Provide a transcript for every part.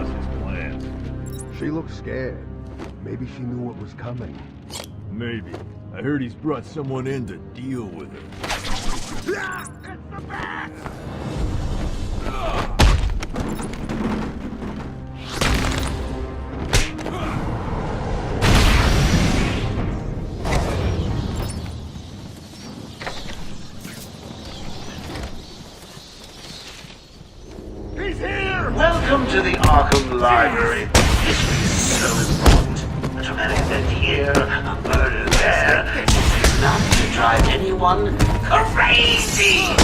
his plan. She looked scared. Maybe she knew what was coming. Maybe. I heard he's brought someone in to deal with her. It's the bat! He's here! Welcome to the Arkham Library. History is so important. A traumatic event here, a murder there. It's enough to drive anyone crazy!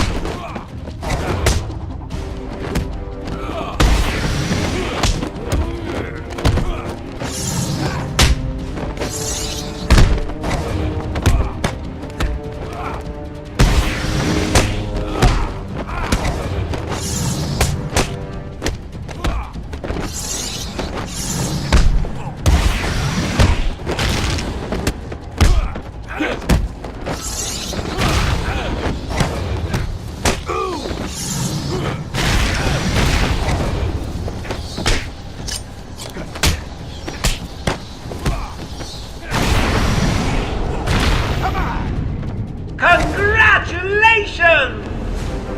Congratulations!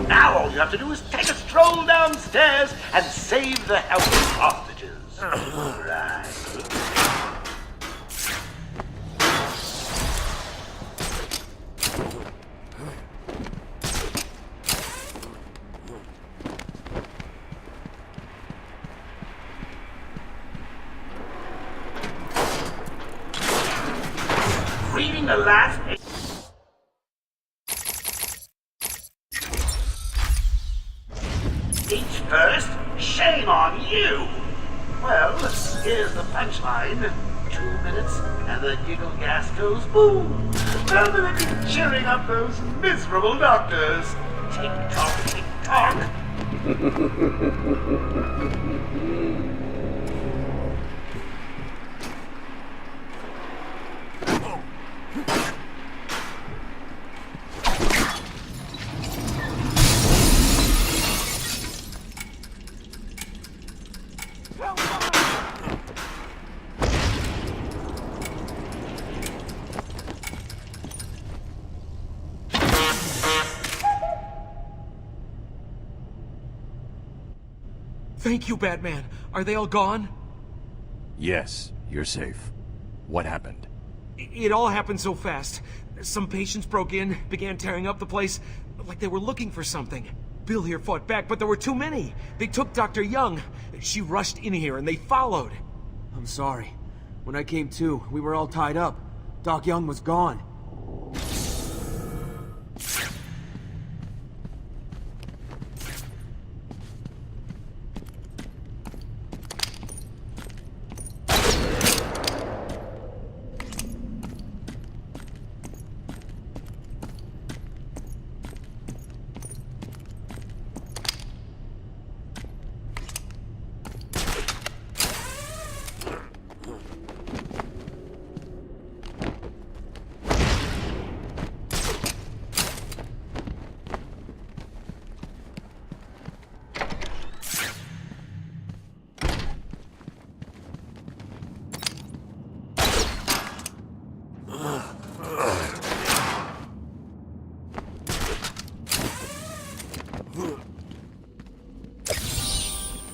Now all you have to do is take a stroll downstairs and save the helpless hostages. Right. Reading the last Each first, shame on you! Well, here's the punchline. 2 minutes, and the giggle gas goes boom! Permanently cheering up those miserable doctors! Tick-tock, tick-tock! Thank you, Batman. Are they all gone? Yes, you're safe. What happened? It all happened so fast. Some patients broke in, began tearing up the place, like they were looking for something. Bill here fought back, but there were too many. They took Dr. Young. She rushed in here and they followed. I'm sorry. When I came to, we were all tied up. Doc Young was gone.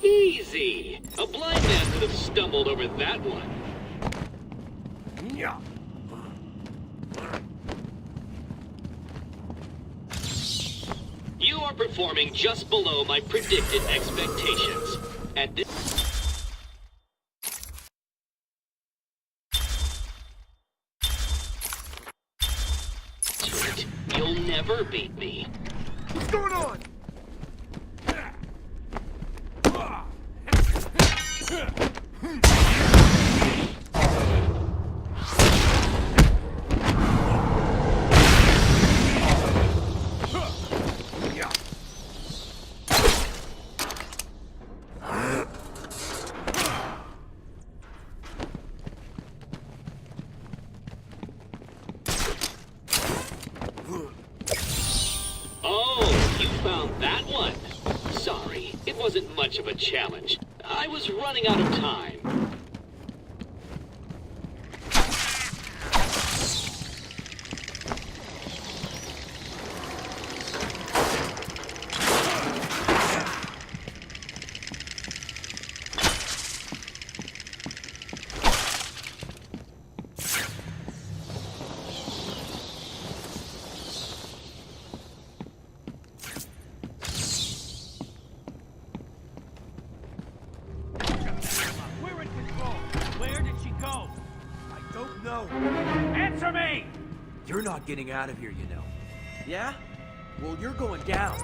Easy! A blind man could have stumbled over that one. Yeah. You are performing just below my predicted expectations. At this... You'll never beat me. What's going on? Oh, you found that one. Sorry, it wasn't much of a challenge. I was running out of time. Answer me! You're not getting out of here, you know. Yeah? Well, you're going down.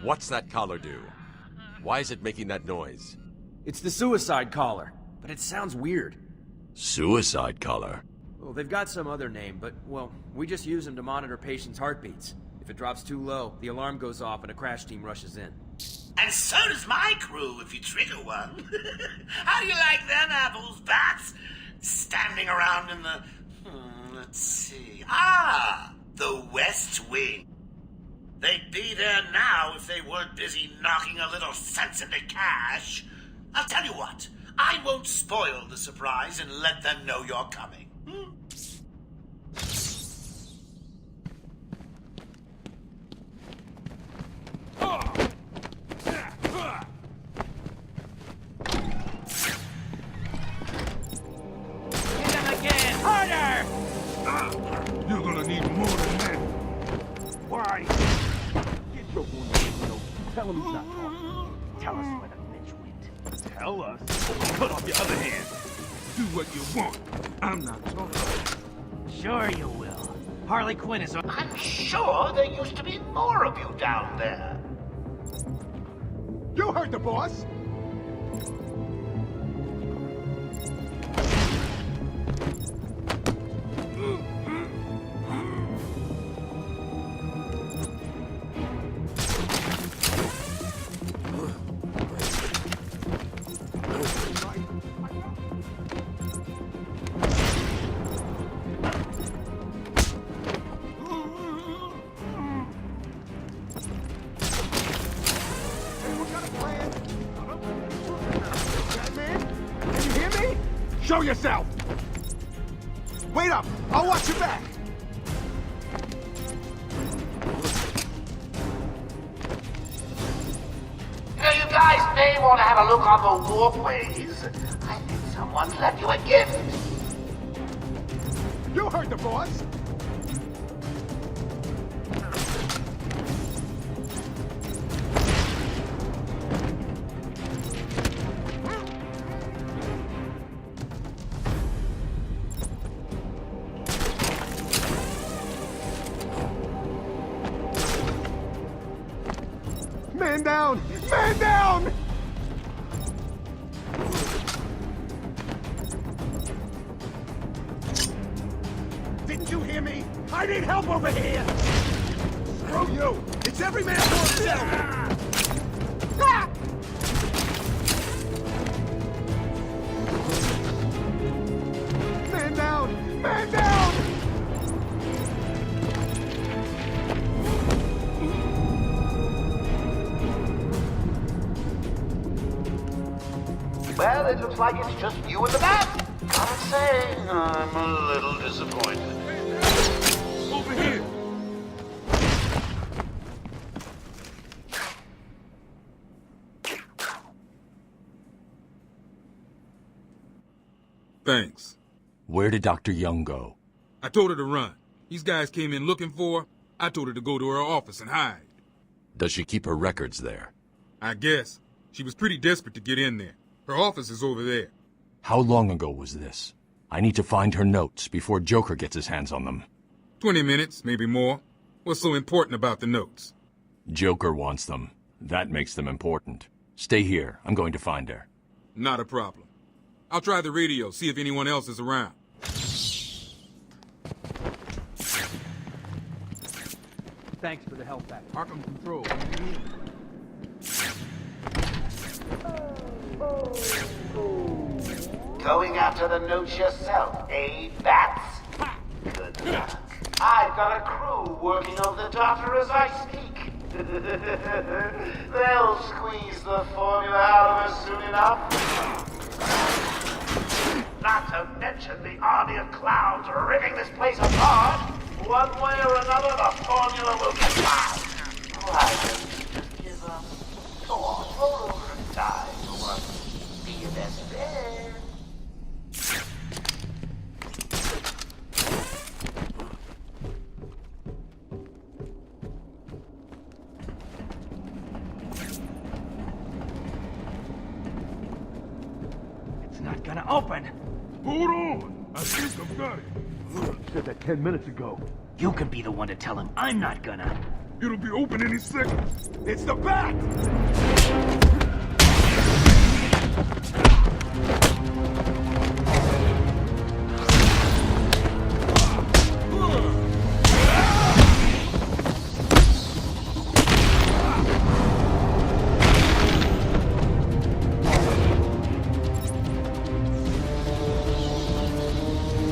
What's that collar do? Why is it making that noise? It's the suicide collar, but it sounds weird. Suicide collar? Well, they've got some other name, but, well, we just use them to monitor patients' heartbeats. If it drops too low, the alarm goes off and a crash team rushes in. And so does my crew if you trigger one. How do you like them apples, bats? Standing around in the... let's see... the West Wing. They'd be there now if they weren't busy knocking a little sense into cash. I'll tell you what, I won't spoil the surprise and let them know you're coming. You're gonna need more than that. Why? Get your wound. Tell him he's not talking. Tell us where the bitch went. Tell us? Cut off your other hand. Do what you want. I'm not talking. Sure you will. Harley Quinn is on... I'm sure there used to be more of you down there. You heard the boss. Show yourself! Wait up! I'll watch your back! Now, you guys may want to have a look on the walkways. I think someone's left you a gift. You heard the boss! Man down! Man down! Didn't you hear me? I need help over here! Screw you! It's every man for himself! Ah! Man down! Man down! Well, it looks like it's just you and the bat. Gotta say, I'm a little disappointed. Over here! Thanks. Where did Dr. Young go? I told her to run. These guys came in looking for her. I told her to go to her office and hide. Does she keep her records there? I guess. She was pretty desperate to get in there. Her office is over there. How long ago was this? I need to find her notes before Joker gets his hands on them. 20 minutes, maybe more. What's so important about the notes? Joker wants them. That makes them important. Stay here. I'm going to find her. Not a problem. I'll try the radio, see if anyone else is around. Thanks for the help back. Arkham Control. Going after the notes yourself, eh, Bats? Good luck. I've got a crew working on the doctor as I speak. They'll squeeze the formula out of her soon enough. Not to mention the army of clowns ripping this place apart. One way or another, the formula will get found. Why don't you just give up? Go on, roll over and die for once. Be your best friend. It's not gonna open. Hold on! I think I've got it. You said that 10 minutes ago. You can be the one to tell him. I'm not gonna. It'll be open any second. It's the bat!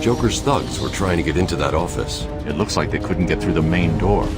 Joker's thugs were trying to get into that office. It looks like they couldn't get through the main door.